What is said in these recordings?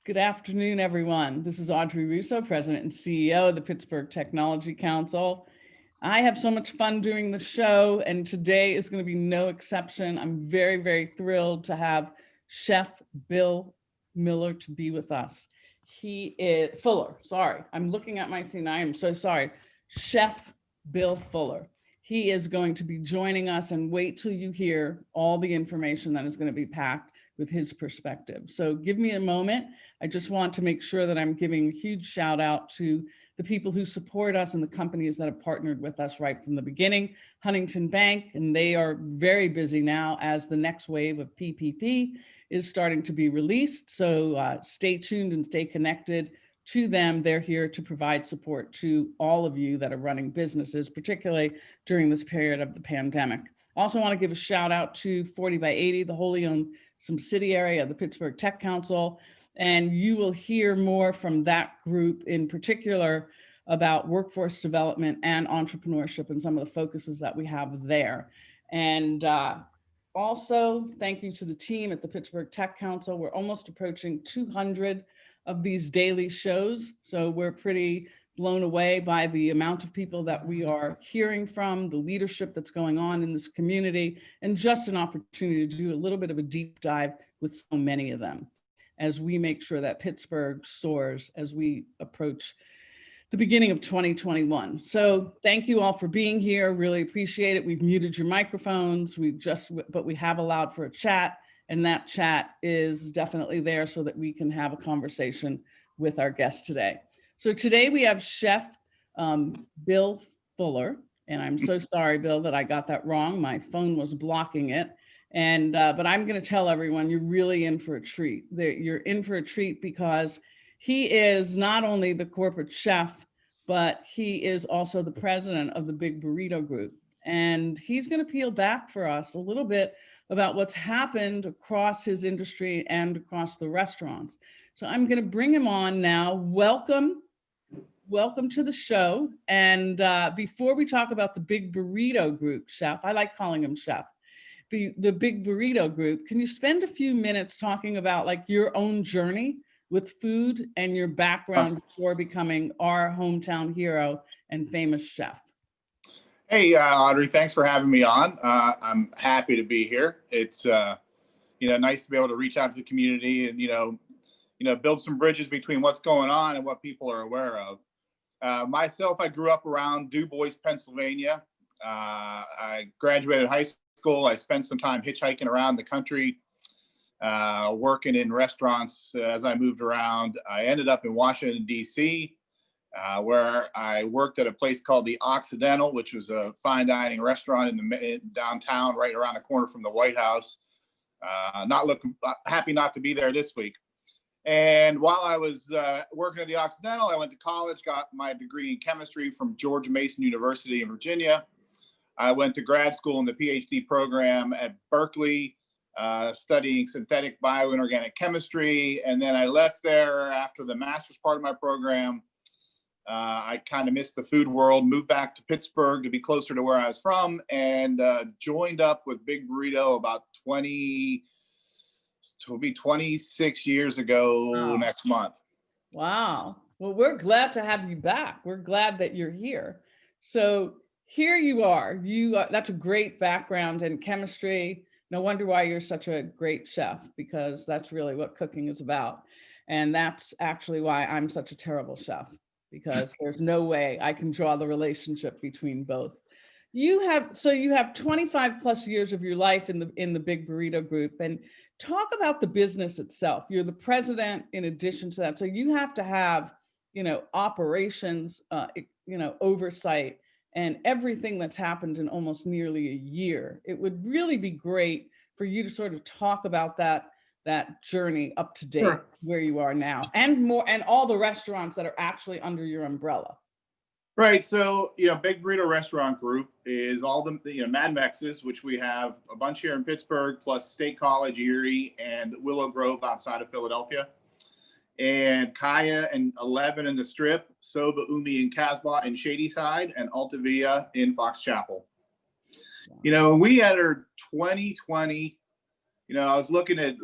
Good afternoon, everyone. This is Audrey Russo, President and CEO of the Pittsburgh Technology Council. I have so much fun doing the show, and today is going to be no exception. I'm very, very thrilled to have Chef Bill Miller to be with us. He is Fuller. Sorry, I'm looking at my scene. I am so sorry. Chef Bill Fuller. He is going to be joining us, and wait till you hear all the information that is going to be packed with his perspective. So give me a moment. I just want to make sure that I'm giving a huge shout out to the people who support us and the companies that have partnered with us right from the beginning. Huntington Bank, and they are very busy now as the next wave of PPP is starting to be released. So stay tuned and stay connected to them. They're here to provide support to all of you that are running businesses, particularly during this period of the pandemic. Also want to give a shout out to 40 by 80, the wholly owned subsidiary of the Pittsburgh Tech Council. And you will hear more from that group in particular about workforce development and entrepreneurship and some of the focuses that we have there. And also, thank you to the team at the Pittsburgh Tech Council. We're almost approaching 200 of these daily shows. So we're pretty blown away by the amount of people that we are hearing from, the leadership that's going on in this community, and just an opportunity to do a little bit of a deep dive with so many of them as we make sure that Pittsburgh soars as we approach the beginning of 2021. So thank you all for being here. Really appreciate it. We've muted your microphones. But we have allowed for a chat, and that chat is definitely there so that we can have a conversation with our guests today. So today we have Chef Bill Fuller, and I'm so sorry, Bill, that I got that wrong. My phone was blocking it. But I'm going to tell everyone you're really in for a treat. You're in for a treat because he is not only the corporate chef, but he is also the president of the Big Burrito Group. And he's going to peel back for us a little bit about what's happened across his industry and across the restaurants. So I'm going to bring him on now. Welcome to the show. And before we talk about the Big Burrito Group, Chef, I like calling him Chef. The Big Burrito Group, can you spend a few minutes talking about like your own journey with food and your background before becoming our hometown hero and famous chef? Hey, Audrey, thanks for having me on. I'm happy to be here. It's nice to be able to reach out to the community and build some bridges between what's going on and what people are aware of. Myself, I grew up around Du Bois, Pennsylvania. I graduated high school. I spent some time hitchhiking around the country, working in restaurants as I moved around. I ended up in Washington, D.C., where I worked at a place called the Occidental, which was a fine dining restaurant in downtown, right around the corner from the White House. Happy not to be there this week. And while I was working at the Occidental, I went to college, got my degree in chemistry from George Mason University in Virginia. I went to grad school in the PhD program at Berkeley, studying synthetic bioinorganic chemistry. And then I left there after the master's part of my program. I kind of missed the food world, moved back to Pittsburgh to be closer to where I was from, and joined up with Big Burrito about 26 years ago next month. Wow. Well, we're glad to have you back. We're glad that you're here. So here you are. That's a great background in chemistry. No wonder why you're such a great chef, because that's really what cooking is about. And that's actually why I'm such a terrible chef, because there's no way I can draw the relationship between both. You have 25 plus years of your life in the Big Burrito Group, and talk about the business itself. You're the president in addition to that. So you have to have, operations, oversight and everything that's happened in almost nearly a year. It would really be great for you to sort of talk about that journey up to date, sure, where you are now, and more, and all the restaurants that are actually under your umbrella. Right. So, Big Burrito Restaurant Group is all the Mad Mexes, which we have a bunch here in Pittsburgh, plus State College, Erie, and Willow Grove outside of Philadelphia. And Kaya and 11 in the Strip, Soba, Umi, and Casbah in Shadyside, and Alta Via in Fox Chapel. We entered 2020 I was looking at,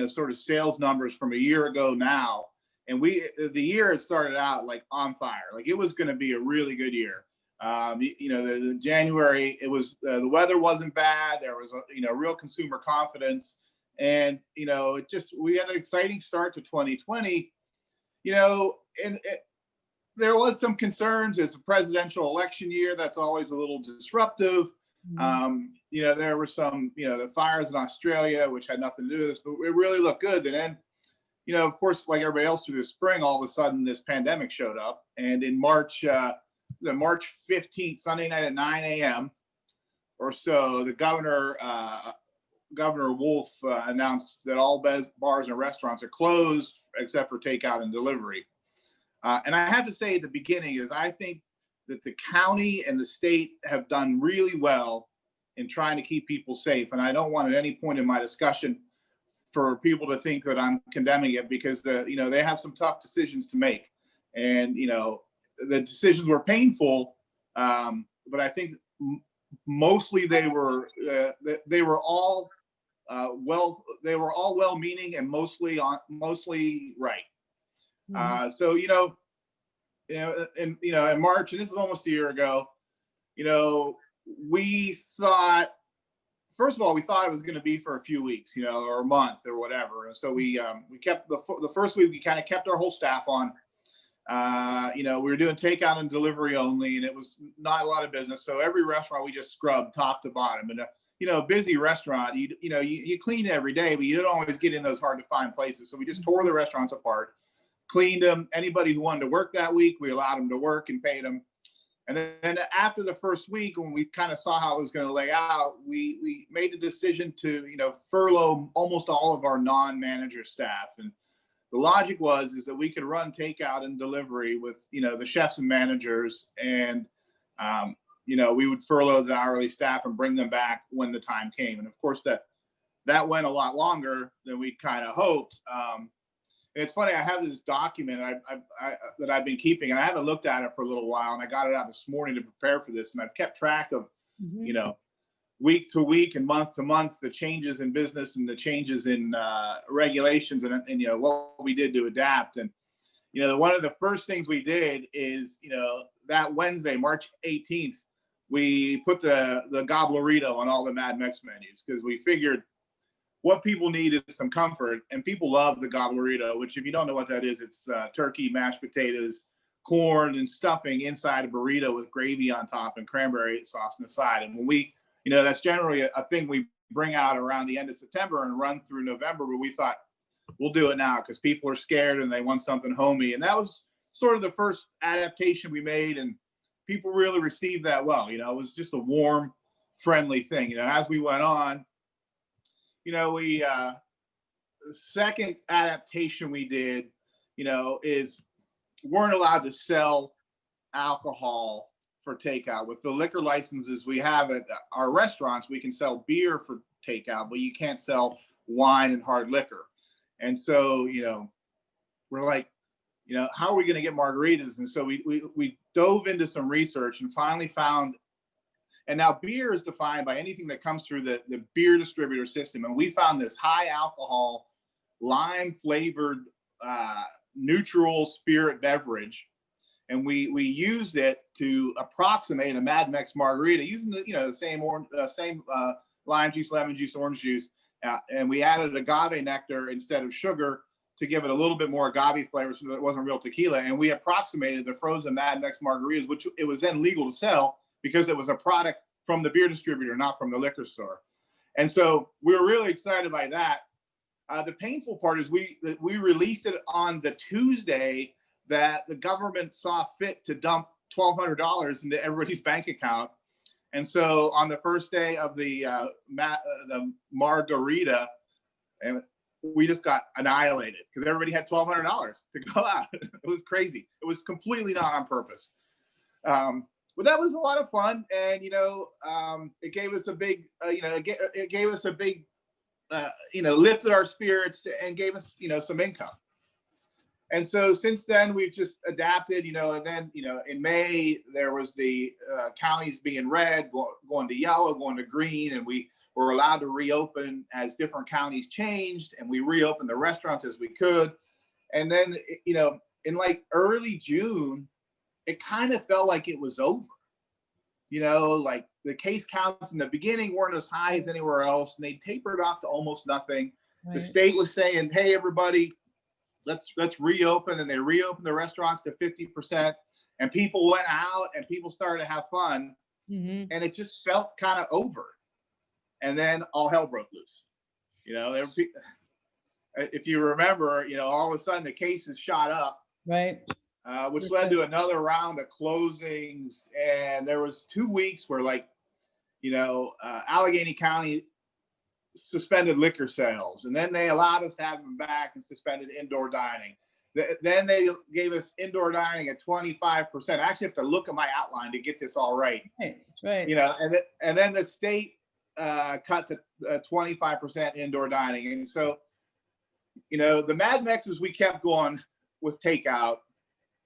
sort of sales numbers from a year ago now, and the year had started out like on fire. Like it was going to be a really good year. The January, it was, the weather wasn't bad. There was, real consumer confidence. And, we had an exciting start to 2020, and there was some concerns. It's a presidential election year. That's always a little disruptive. There were some, the fires in Australia, which had nothing to do with this, but it really looked good. And then, of course, like everybody else through the spring, all of a sudden this pandemic showed up. And in March, the March 15th, Sunday night at 9 a.m. or so, the Governor Wolf announced that all bars and restaurants are closed except for takeout and delivery. And I have to say at the beginning is I think that the county and the state have done really well in trying to keep people safe. And I don't want at any point in my discussion for people to think that I'm condemning it, because they have some tough decisions to make. And, the decisions were painful, but I think mostly they were all well-meaning and mostly right. So, in March, and this is almost a year ago, we thought, first of all, we thought it was going to be for a few weeks, or a month or whatever. And so we kept the first week, we kind of kept our whole staff on. We were doing takeout and delivery only, and it was not a lot of business. So every restaurant we just scrubbed top to bottom. And a busy restaurant, you clean every day, but you don't always get in those hard to find places. So we just tore the restaurants apart, cleaned them. Anybody who wanted to work that week, we allowed them to work and paid them. And then after the first week, when we kind of saw how it was going to lay out, we made the decision to, furlough almost all of our non-manager staff. And the logic is that we could run takeout and delivery with, the chefs and managers, and, we would furlough the hourly staff and bring them back when the time came. And of course that went a lot longer than we kind of hoped. And it's funny, I have this document that I've been keeping, and I haven't looked at it for a little while, and I got it out this morning to prepare for this. And I've kept track of, week to week and month to month, the changes in business and the changes in regulations and what we did to adapt. And, one of the first things we did is, that Wednesday, March 18th, we put the Goblerito on all the Mad Mex menus, because we figured what people need is some comfort, and people love the Goblerito, which, if you don't know what that is, it's turkey, mashed potatoes, corn, and stuffing inside a burrito with gravy on top and cranberry sauce on the side. And when we, that's generally a thing we bring out around the end of September and run through November, but we thought we'll do it now because people are scared and they want something homey. And that was sort of the first adaptation we made, and people really received that well. It was just a warm, friendly thing. As we went on, the second adaptation we did, is weren't allowed to sell alcohol for takeout. With the liquor licenses we have at our restaurants, we can sell beer for takeout, but you can't sell wine and hard liquor. And so, we're like, how are we going to get margaritas? And so we dove into some research and finally found, and now beer is defined by anything that comes through the beer distributor system. And we found this high alcohol, lime flavored, neutral spirit beverage. And we used it to approximate a Mad Mex margarita using the same lime juice, lemon juice, orange juice. And we added agave nectar instead of sugar to give it a little bit more agave flavor so that it wasn't real tequila. And we approximated the frozen Mad Mex margaritas, which it was then legal to sell because it was a product from the beer distributor, not from the liquor store. And so we were really excited by that. The painful part is we released it on the Tuesday that the government saw fit to dump $1,200 into everybody's bank account. And so on the first day of the margarita, and we just got annihilated because everybody had $1,200 to go out. It was crazy. It was completely not on purpose. But that was a lot of fun, and it gave us a big, it gave us a big, lifted our spirits and gave us, some income. And so since then, we've just adapted, and then, in May, there was the counties being red, going to yellow, going to green, and we were allowed to reopen as different counties changed, and we reopened the restaurants as we could. And then, in like early June, it kind of felt like it was over. Like the case counts in the beginning weren't as high as anywhere else, and they tapered off to almost nothing. Right. The state was saying, hey, everybody, let's reopen, and they reopened the restaurants to 50%, and people went out and people started to have fun, and it just felt kind of over. And then all hell broke loose. If you remember, all of a sudden the cases shot up, right? Which led to another round of closings, and there was 2 weeks where, Allegheny County suspended liquor sales, and then they allowed us to have them back and suspended indoor dining. Then they gave us indoor dining at 25%. I actually have to look at my outline to get this all right. Right. And then the state cut to 25% indoor dining, and so the Mad Mexes we kept going with takeout,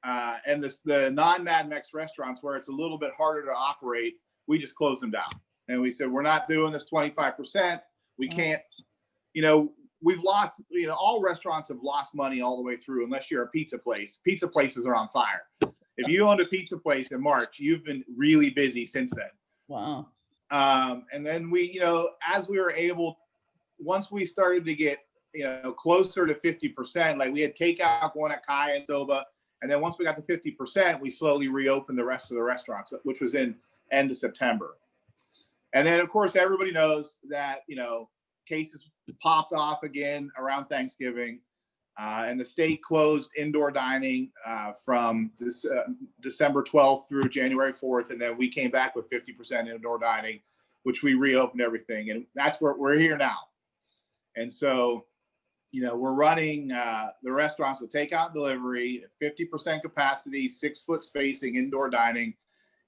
and the non-Mad Mex restaurants where it's a little bit harder to operate, we just closed them down, and we said we're not doing this 25%. We can't, we've lost, all restaurants have lost money all the way through, unless you're a pizza place. Pizza places are on fire. If you owned a pizza place in March, you've been really busy since then. Wow. And then we, as we were able, once we started to get, closer to 50%, like we had takeout going at Kaya and Soba. And then once we got to 50%, we slowly reopened the rest of the restaurants, which was in end of September. And then, of course, everybody knows that, cases popped off again around Thanksgiving, and the state closed indoor dining from December 12th through January 4th. And then we came back with 50% indoor dining, which we reopened everything. And that's where we're here now. And so, we're running the restaurants with takeout and delivery, 50% capacity, 6-foot spacing, indoor dining.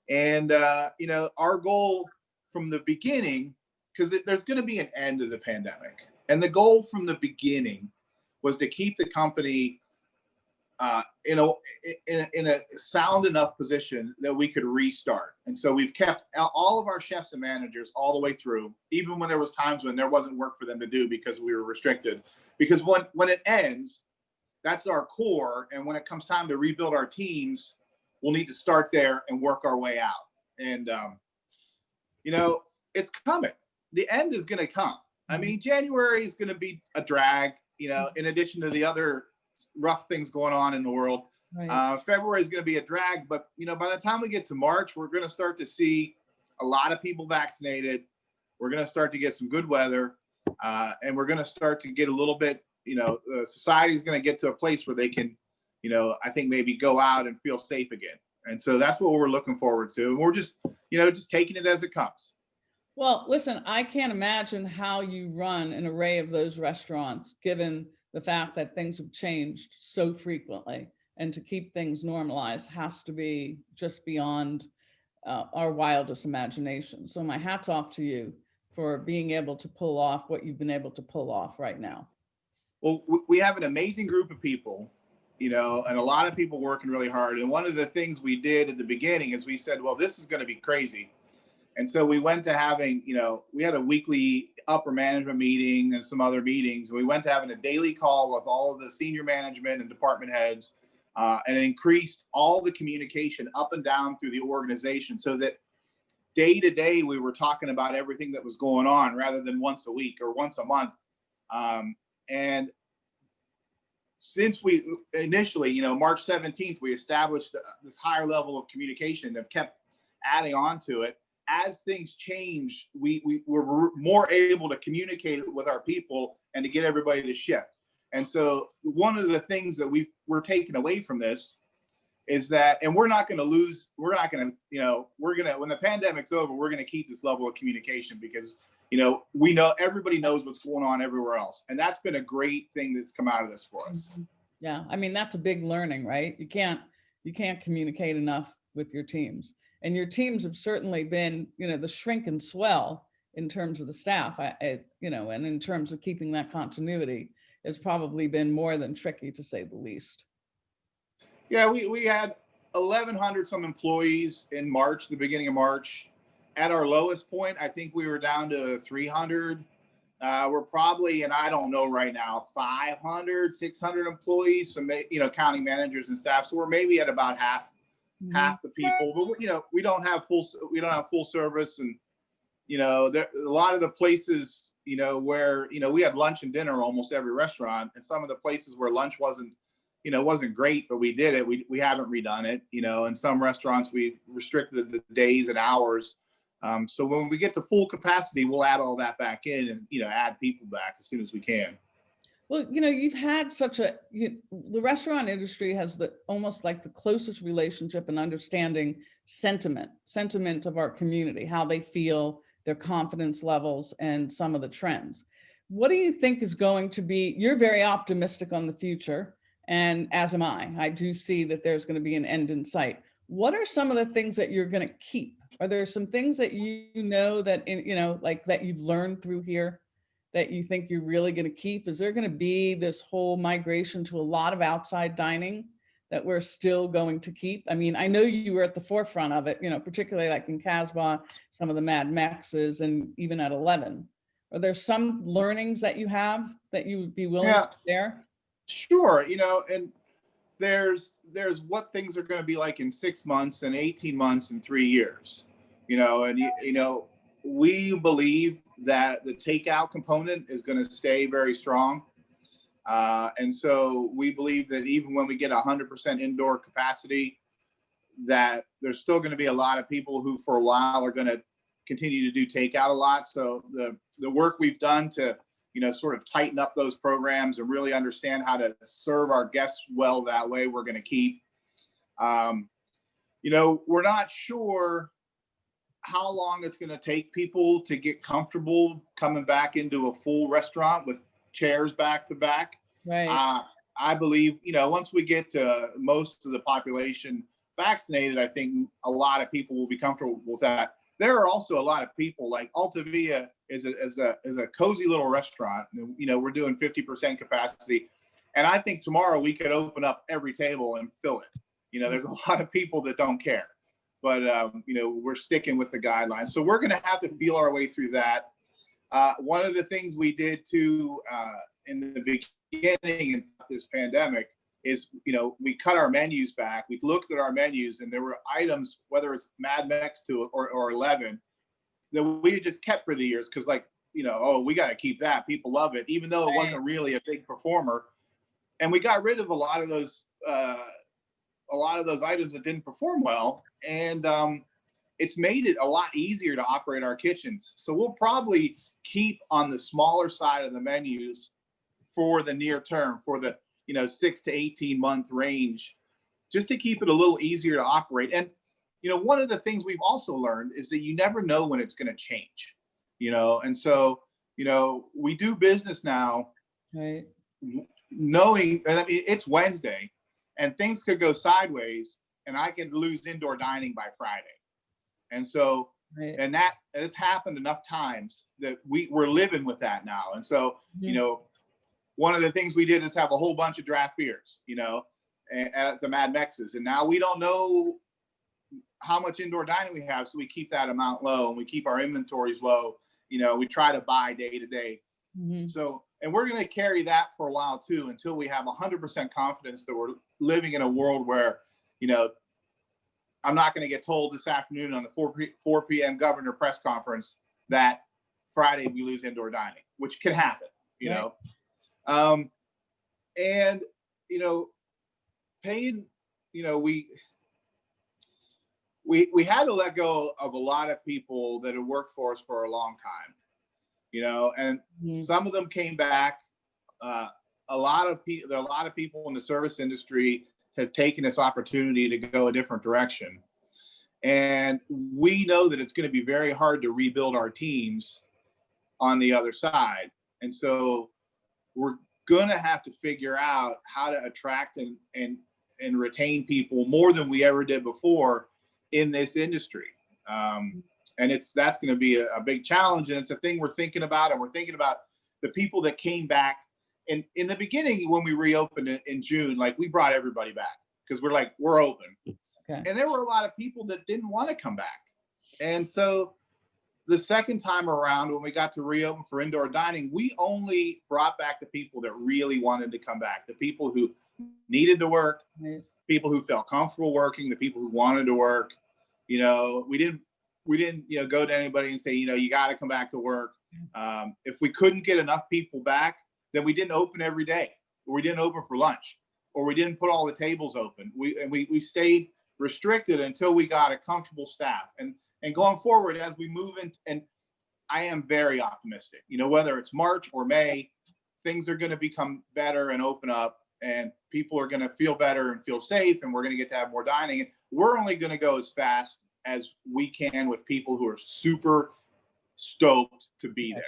And, our goal from the beginning, because there's going to be an end to the pandemic. And the goal from the beginning was to keep the company in a sound enough position that we could restart. And so we've kept all of our chefs and managers all the way through, even when there was times when there wasn't work for them to do because we were restricted. Because when it ends, that's our core. And when it comes time to rebuild our teams, we'll need to start there and work our way out. And, it's coming. The end is going to come. I mean, January is going to be a drag, in addition to the other rough things going on in the world. Right. February is going to be a drag, but by the time we get to March, we're going to start to see a lot of people vaccinated. We're going to start to get some good weather, and we're going to start to get a little bit, society is going to get to a place where they can, I think maybe go out and feel safe again. And so that's what we're looking forward to. And we're just, just taking it as it comes. Well, listen, I can't imagine how you run an array of those restaurants, given the fact that things have changed so frequently, and to keep things normalized has to be just beyond our wildest imagination. So my hat's off to you for being able to pull off what you've been able to pull off right now. Well, we have an amazing group of people, and a lot of people working really hard. And one of the things we did at the beginning is we said, well, this is going to be crazy. And so we went to having, we had a weekly upper management meeting and some other meetings. We went to having a daily call with all of the senior management and department heads, and increased all the communication up and down through the organization so that day to day we were talking about everything that was going on rather than once a week or once a month. And since we initially, March 17th, we established this higher level of communication and have kept adding on to it. As things change, we were more able to communicate with our people and to get everybody to shift. And so one of the things that we're taking away from this is that, and we're not going to lose, we're going to, when the pandemic's over, we're going to keep this level of communication because, we know everybody knows what's going on everywhere else. And that's been a great thing that's come out of this for us. Yeah. I mean, that's a big learning, right? You can't communicate enough with your teams. And your teams have certainly been, the shrink and swell in terms of the staff, and in terms of keeping that continuity, it's probably been more than tricky, to say the least. Yeah, we had 1,100 some employees in March, the beginning of March. At our lowest point, I think we were down to 300. We're probably, and I don't know right now, 500, 600 employees, so counting managers and staff. So we're maybe at about half the people. But we don't have full service, and a lot of the places where we had lunch and dinner almost every restaurant, and some of the places where lunch wasn't great, but we did it. We haven't redone it. In some restaurants we restricted the days and hours. So when we get to full capacity, we'll add all that back in and add people back as soon as we can. Well, you've had the restaurant industry has almost like the closest relationship and understanding sentiment of our community, how they feel, their confidence levels, and some of the trends. What do you think is going to be, you're very optimistic on the future, and as am I. I do see that there's going to be an end in sight. What are some of the things that you're going to keep? Are there some things that that that you've learned through here that you think you're really going to keep? Is there going to be this whole migration to a lot of outside dining that we're still going to keep? I mean, I know you were at the forefront of it, particularly like in Casbah, some of the Mad Mexes, and even at 11. Are there some learnings that you have that you would be willing to share? Sure. And there's what things are going to be like in 6 months and 18 months and 3 years, and we believe that the takeout component is going to stay very strong. And so we believe that even when we get 100% indoor capacity, that there's still going to be a lot of people who for a while are going to continue to do takeout a lot. So the work we've done to sort of tighten up those programs and really understand how to serve our guests well that way, we're going to keep. We're not sure how long it's going to take people to get comfortable coming back into a full restaurant with chairs back to back. Right. I believe, once we get most of the population vaccinated, I think a lot of people will be comfortable with that. There are also a lot of people, like Alta Via is a cozy little restaurant. We're doing 50% capacity. And I think tomorrow we could open up every table and fill it. There's a lot of people that don't care, but we're sticking with the guidelines. So we're going to have to feel our way through that. One of the things we did too in the beginning of this pandemic is, we cut our menus back. We looked at our menus, and there were items, whether it's Mad Mex or 11, that we had just kept for the years because, we got to keep that. People love it, even though it wasn't really a big performer. And we got rid of a lot of those items that didn't perform well, and it's made it a lot easier to operate our kitchens. So we'll probably keep on the smaller side of the menus for the near term, for the 6 to 18 month range, just to keep it a little easier to operate. And one of the things we've also learned is that you never know when it's going to change, and so we do business now, right, knowing, I mean, it's Wednesday and things could go sideways and I could lose indoor dining by Friday. And so, right, and that it's happened enough times that we're living with that now. And so, one of the things we did is have a whole bunch of draft beers, at the Mad Mexes. And now we don't know how much indoor dining we have. So we keep that amount low and we keep our inventories low. We try to buy day to day. So, and we're going to carry that for a while too, until we have 100% confidence that we're living in a world where, I'm not going to get told this afternoon on the 4 p.m. governor press conference that Friday we lose indoor dining, which can happen, right. And, paying, we had to let go of a lot of people that had worked for us for a long time, and some of them came back. There are a lot of people in the service industry have taken this opportunity to go a different direction. And we know that it's going to be very hard to rebuild our teams on the other side. And so we're going to have to figure out how to attract and retain people more than we ever did before in this industry. And that's going to be a big challenge. And it's a thing we're thinking about. And we're thinking about the people that came back. And in the beginning, when we reopened it in June, we brought everybody back because we're open. Okay. And there were a lot of people that didn't want to come back. And so the second time around, when we got to reopen for indoor dining, we only brought back the people that really wanted to come back, the people who needed to work, Right. people who felt comfortable working, the people who wanted to work. We didn't, go to anybody and say, you got to come back to work. If we couldn't get enough people back, then we didn't open every day, or we didn't open for lunch, or we didn't put all the tables open. We stayed restricted until we got a comfortable staff. And going forward, as we move in, and I am very optimistic, whether it's March or May, things are going to become better and open up, and people are going to feel better and feel safe, and we're going to get to have more dining. And we're only going to go as fast as we can with people who are super stoked to be there.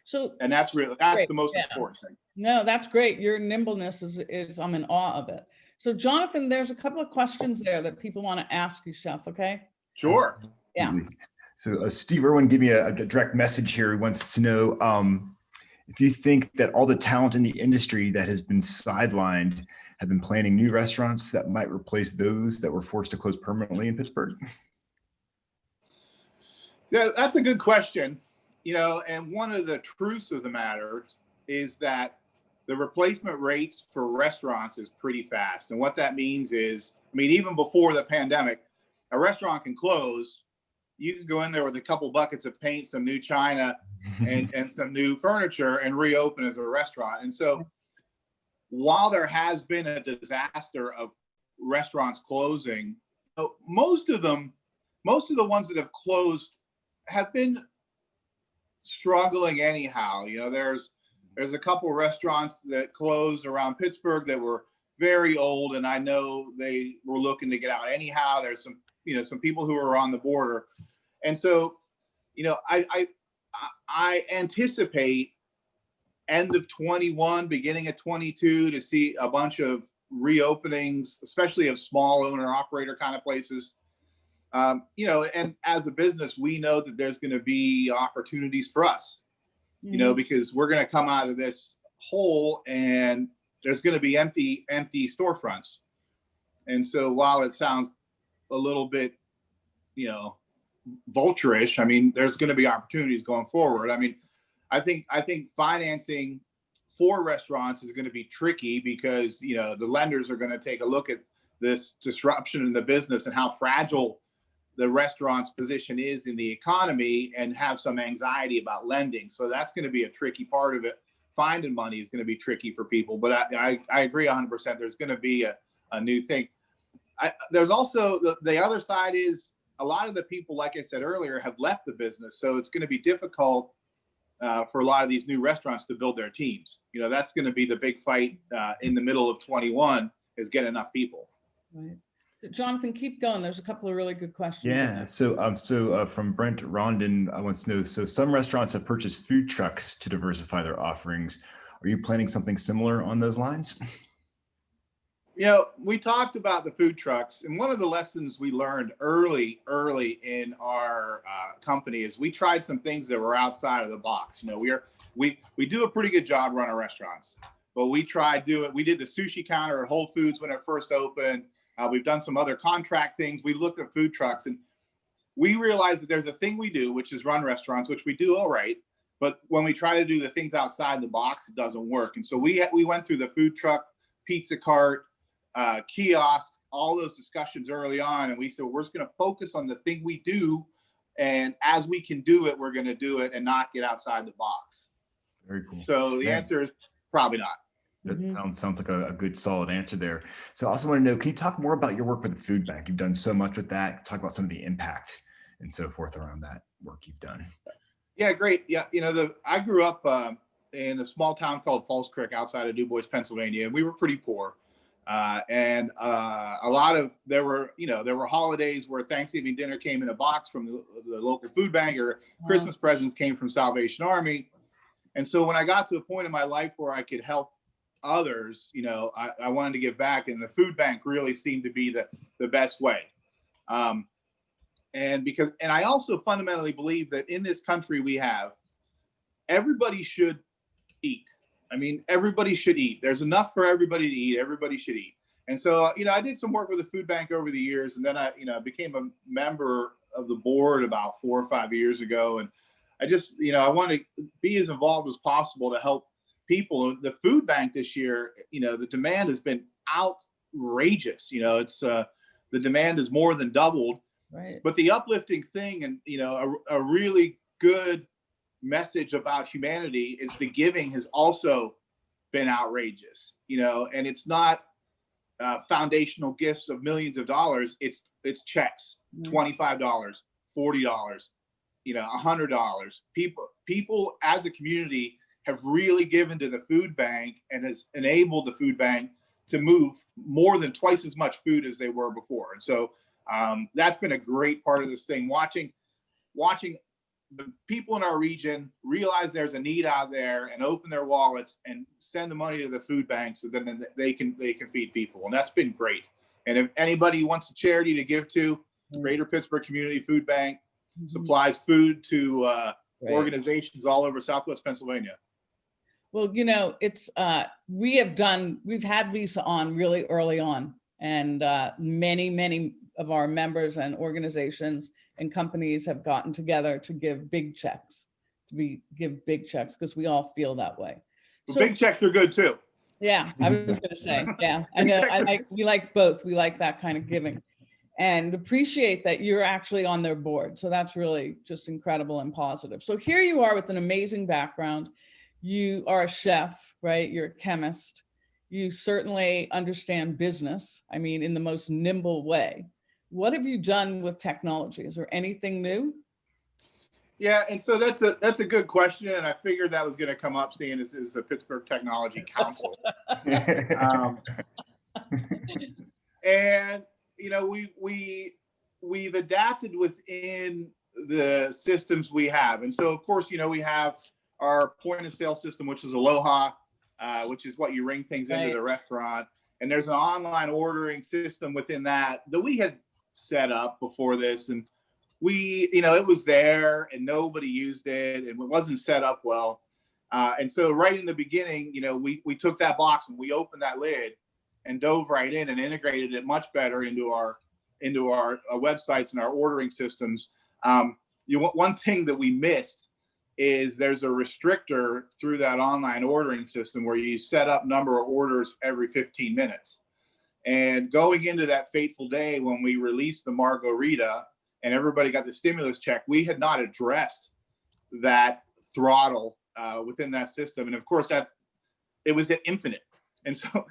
So, and that's great. the most important thing. No, that's great. Your nimbleness is I'm in awe of it. So Jonathan, there's a couple of questions there that people want to ask you, Chef. Okay. Sure. Yeah. So Steve Irwin gave me a direct message here. He wants to know if you think that all the talent in the industry that has been sidelined have been planning new restaurants that might replace those that were forced to close permanently in Pittsburgh. Yeah, that's a good question. And one of the truths of the matter is that the replacement rates for restaurants is pretty fast. And what that means is, even before the pandemic, a restaurant can close. You can go in there with a couple buckets of paint, some new china, and some new furniture, and reopen as a restaurant. And so while there has been a disaster of restaurants closing, most of the ones that have closed have been struggling anyhow. There's a couple of restaurants that closed around Pittsburgh that were very old, and I know they were looking to get out anyhow. There's some people who are on the border. And so, I anticipate end of 21, beginning of 22 to see a bunch of reopenings, especially of small owner operator kind of places. And as a business, we know that there's going to be opportunities for us, because we're going to come out of this hole and there's going to be empty storefronts. And so while it sounds a little bit, vulturish, there's going to be opportunities going forward. I think financing for restaurants is going to be tricky because, the lenders are going to take a look at this disruption in the business and how fragile the restaurant's position is in the economy, and have some anxiety about lending. So that's going to be a tricky part of it. Finding money is going to be tricky for people, but I agree 100%. There's going to be a new thing. There's also the other side is a lot of the people, like I said earlier, have left the business. So it's going to be difficult for a lot of these new restaurants to build their teams. That's going to be the big fight in the middle of 21 is get enough people. Right. Jonathan, keep going. There's a couple of really good questions. Yeah. So from Brent Rondon, I want to know, so some restaurants have purchased food trucks to diversify their offerings. Are you planning something similar on those lines? We talked about the food trucks, and one of the lessons we learned early in our company is we tried some things that were outside of the box. We do a pretty good job running restaurants, but we did the sushi counter at Whole Foods when it first opened. We've done some other contract things. We looked at food trucks, and we realized that there's a thing we do, which is run restaurants, which we do all right. But when we try to do the things outside the box, it doesn't work. And so we went through the food truck, pizza cart, kiosk, all those discussions early on. And we said, we're just going to focus on the thing we do. And as we can do it, we're going to do it and not get outside the box. Very cool. So the answer is probably not. That sounds like a good, solid answer there. So I also want to know, can you talk more about your work with the food bank? You've done so much with that. Talk about some of the impact and so forth around that work you've done. Yeah, great. Yeah, I grew up in a small town called Falls Creek outside of Du Bois, Pennsylvania, and we were pretty poor. There were holidays where Thanksgiving dinner came in a box from the local food bank, or Christmas presents came from Salvation Army. And so when I got to a point in my life where I could help others, I wanted to give back, and the food bank really seemed to be the best way. And I also fundamentally believe that in this country everybody should eat. Everybody should eat. There's enough for everybody to eat. Everybody should eat. And so, I did some work with the food bank over the years, and then I became a member of the board about 4 or 5 years ago. And I just, I want to be as involved as possible to help people. The food bank this year, the demand has been outrageous. It's the demand is more than doubled. Right. But the uplifting thing, and a really good message about humanity is the giving has also been outrageous. And it's not foundational gifts of millions of dollars. It's checks, $25, $40, $100. People as a community have really given to the food bank, and has enabled the food bank to move more than twice as much food as they were before. And so that's been a great part of this thing, watching the people in our region realize there's a need out there and open their wallets and send the money to the food bank, so then they can feed people. And that's been great. And if anybody wants a charity to give to, Greater Pittsburgh Community Food Bank supplies food to organizations all over Southwest Pennsylvania. Well, it's we've had Lisa on really early on, and many of our members and organizations and companies have gotten together to give big checks, because we all feel that way. So, big checks are good too. Yeah, I was going to say, yeah, I know. We like both. We like that kind of giving, and appreciate that you're actually on their board. So that's really just incredible and positive. So here you are with an amazing background. You are a chef, right? You're a chemist. You certainly understand business. I mean, in the most nimble way. What have you done with technology? Is there anything new? Yeah, and so that's a good question, and I figured that was going to come up, seeing this is the Pittsburgh Technology Council. And we've adapted within the systems we have, and so of course we have our point of sale system, which is Aloha, which is what you ring things into the restaurant, and there's an online ordering system within that we had set up before this, and it was there and nobody used it, and it wasn't set up well, and so right in the beginning, we took that box and we opened that lid and dove right in and integrated it much better into our websites and our ordering systems. One thing that we missed is there's a restrictor through that online ordering system where you set up number of orders every 15 minutes. And going into that fateful day when we released the Margarita and everybody got the stimulus check, we had not addressed that throttle within that system. And of course, it was at infinite. And so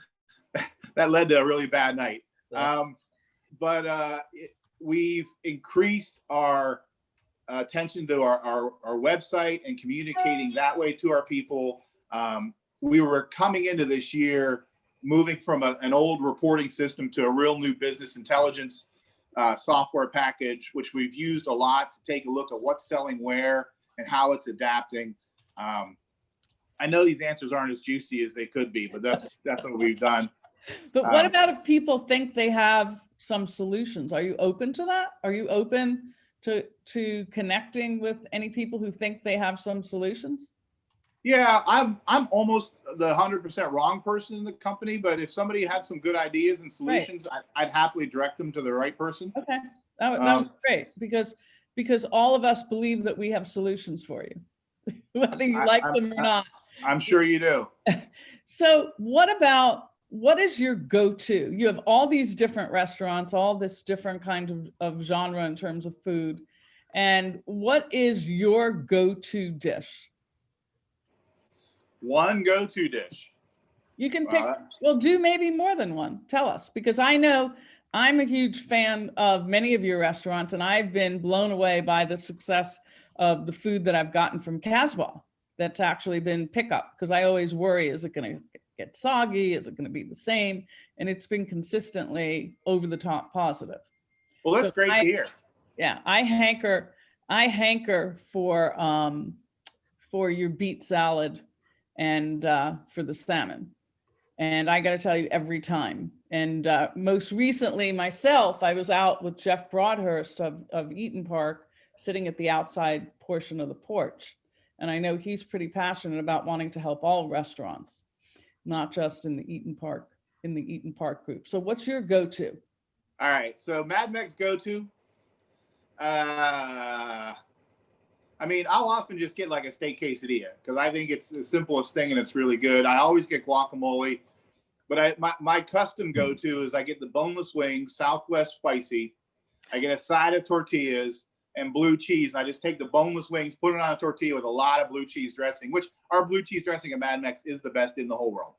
that led to a really bad night. Yeah. We've increased our attention to our website and communicating that way to our people. We were coming into this year moving from an old reporting system to a real new business intelligence software package, which we've used a lot to take a look at what's selling where and how it's adapting. I know these answers aren't as juicy as they could be, but that's what we've done. But what about if people think they have some solutions? Are you open to that? Are you open to connecting with any people who think they have some solutions? Yeah, I'm almost the 100% wrong person in the company, but if somebody had some good ideas and solutions, right, I'd happily direct them to the right person. Okay, that was great, because all of us believe that we have solutions for you, whether you like them or not. I'm sure you do. So what is your go-to? You have all these different restaurants, all this different kind of genre in terms of food. And what is your go-to dish? One go-to dish. You can pick, well, do maybe more than one. Tell us, because I know I'm a huge fan of many of your restaurants, and I've been blown away by the success of the food that I've gotten from Casbah that's actually been pickup, because I always worry, is it going to get soggy? Is it going to be the same? And it's been consistently over the top positive. Well, that's great to hear. Yeah, I hanker for your beet salad and for the salmon. And I got to tell you, every time. And most recently myself, I was out with Jeff Broadhurst of Eaton Park, sitting at the outside portion of the porch. And I know he's pretty passionate about wanting to help all restaurants, not just in the Eaton Park in the Eaton Park group. So what's your go-to? All right. So Mad Mex go-to. I mean, I'll often just get like a steak quesadilla because I think it's the simplest thing and it's really good. I always get guacamole, but my custom go-to is I get the boneless wings, Southwest spicy. I get a side of tortillas and blue cheese. And I just take the boneless wings, put it on a tortilla with a lot of blue cheese dressing, which our blue cheese dressing at Mad Mex is the best in the whole world.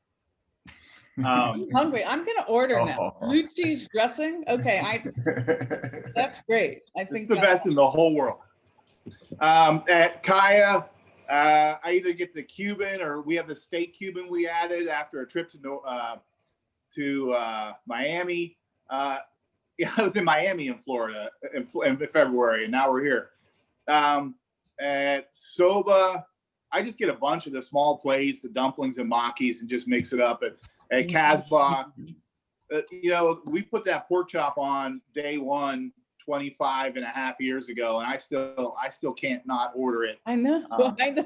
I'm hungry. I'm going to order now. Blue cheese dressing. Okay. That's great. I think it's the best in the whole world. At Kaya, I either get the Cuban or we have the steak Cuban we added after a trip to Miami. Yeah, I was in Miami in Florida in February, and now we're here. At Soba, I just get a bunch of the small plates, the dumplings and makis, and just mix it up. At Casbah, you know, we put that pork chop on day one 25 and a half years ago, and I still can't not order it. I know.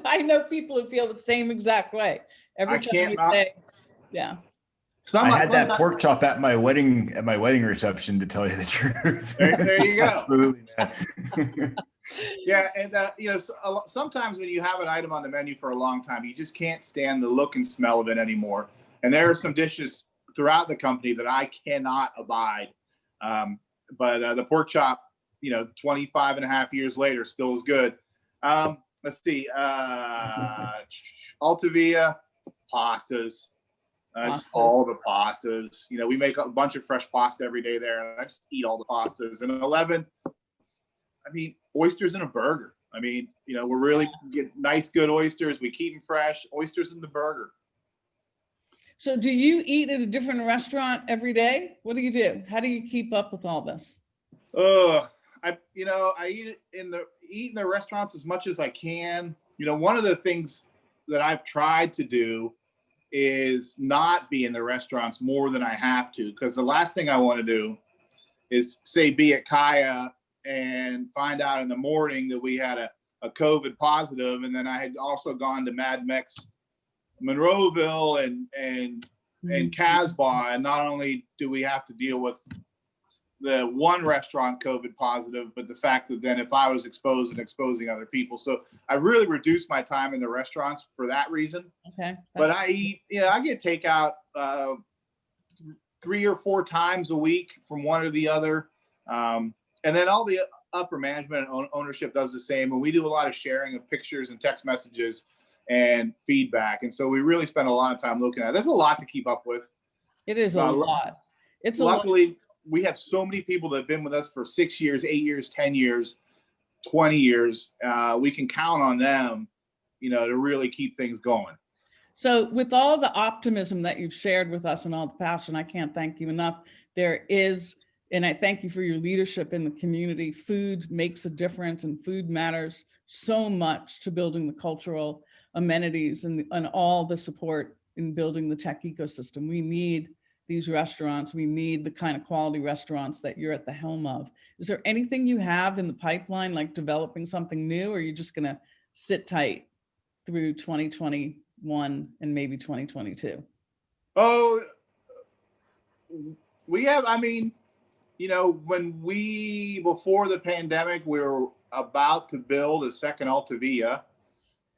I know people who feel the same exact way. Every time you say, yeah. I had that pork chop at my wedding reception, to tell you the truth. There you go. Absolutely, man. Yeah, and you know, sometimes when you have an item on the menu for a long time, you just can't stand the look and smell of it anymore. And there are some dishes throughout the company that I cannot abide. But the pork chop, you know, 25 and a half years later, still is good. Let's see. Alta Via, pastas. Just all the pastas. You know, we make a bunch of fresh pasta every day there, and I just eat all the pastas. And 11, I mean, oysters in a burger. I mean, you know, we're really get nice, good oysters. We keep them fresh. Oysters in the burger. So do you eat at a different restaurant every day? What do you do? How do you keep up with all this? I eat in the restaurants as much as I can. You know, one of the things that I've tried to do is not be in the restaurants more than I have to, because the last thing I want to do is say be at Kaya and find out in the morning that we had a COVID positive, and then I had also gone to Mad Mex Monroeville and Casbah, and not only do we have to deal with the one restaurant COVID positive, but the fact that then if I was exposed and exposing other people. So I really reduced my time in the restaurants for that reason. Okay. But I eat, I get takeout 3 or 4 times a week from one or the other. And then all the upper management and ownership does the same. And we do a lot of sharing of pictures and text messages and feedback. And so we really spend a lot of time looking at it. There's a lot to keep up with. It is a lot. It's luckily, we have so many people that have been with us for 6 years, 8 years, 10 years, 20 years. We can count on them, you know, to really keep things going. So with all the optimism that you've shared with us and all the passion, I can't thank you enough. There is, and I thank you for your leadership in the community. Food makes a difference, and food matters so much to building the cultural amenities and all the support in building the tech ecosystem. We need these restaurants. We need the kind of quality restaurants that you're at the helm of. Is there anything you have in the pipeline, like developing something new, or are you just going to sit tight through 2021 and maybe 2022? Oh, we have, I mean, you know, before the pandemic, we were about to build a second Alta Via.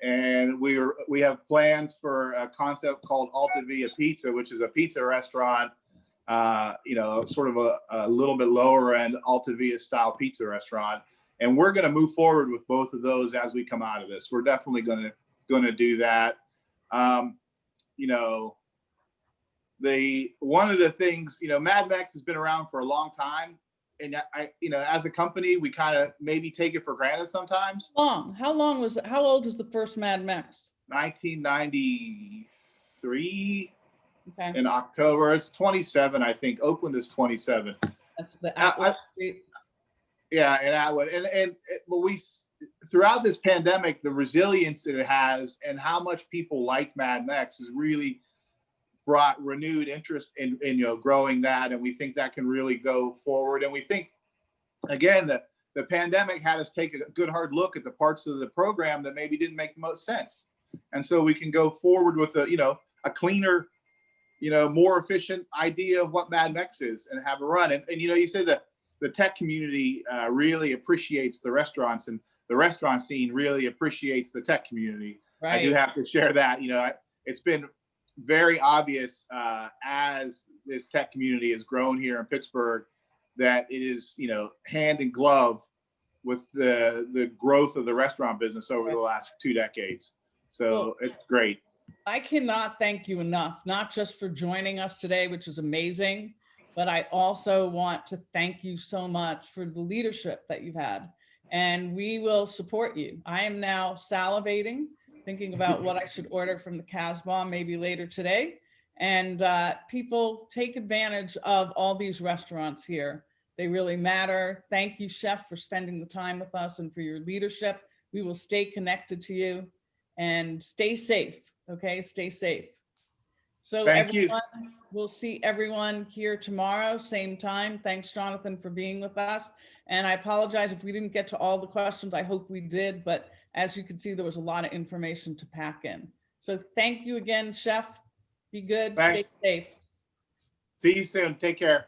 And we have plans for a concept called Alta Via Pizza, which is a pizza restaurant, you know, sort of a little bit lower end Alta Via style pizza restaurant. And we're going to move forward with both of those as we come out of this. We're definitely going to do that. You know, one of the things, you know, Mad Mex has been around for a long time. And you know, as a company, we kind of maybe take it for granted sometimes. How old is the first Mad Mex? 1993. Okay. In October. It's 27, I think. Oakland is 27. That's the Atwood Street. Yeah, in Atwood. But we, throughout this pandemic, the resilience that it has and how much people like Mad Mex has really brought renewed interest in you know, growing that, and we think that can really go forward. And we think, again, that the pandemic had us take a good hard look at the parts of the program that maybe didn't make the most sense, and so we can go forward with a cleaner more efficient idea of what Mad Mex is and have a run. And you said that the tech community really appreciates the restaurants, and the restaurant scene really appreciates the tech community. Right. I do have to share that. It's been very obvious as this tech community has grown here in Pittsburgh that it is, hand in glove with the growth of the restaurant business over the last 2 decades. So it's great. I cannot thank you enough, not just for joining us today, which is amazing, but I also want to thank you so much for the leadership that you've had. And we will support you. I am now salivating, thinking about what I should order from the Casbah maybe later today. And people, take advantage of all these restaurants here. They really matter. Thank you, Chef, for spending the time with us and for your leadership. We will stay connected to you, and stay safe. Okay, stay safe. So Thank you. everyone, we'll see everyone here tomorrow, same time. Thanks, Jonathan, for being with us. And I apologize if we didn't get to all the questions. I hope we did, but as you can see, there was a lot of information to pack in. So thank you again, Chef. Be good, Thanks. stay safe. See you soon. Take care.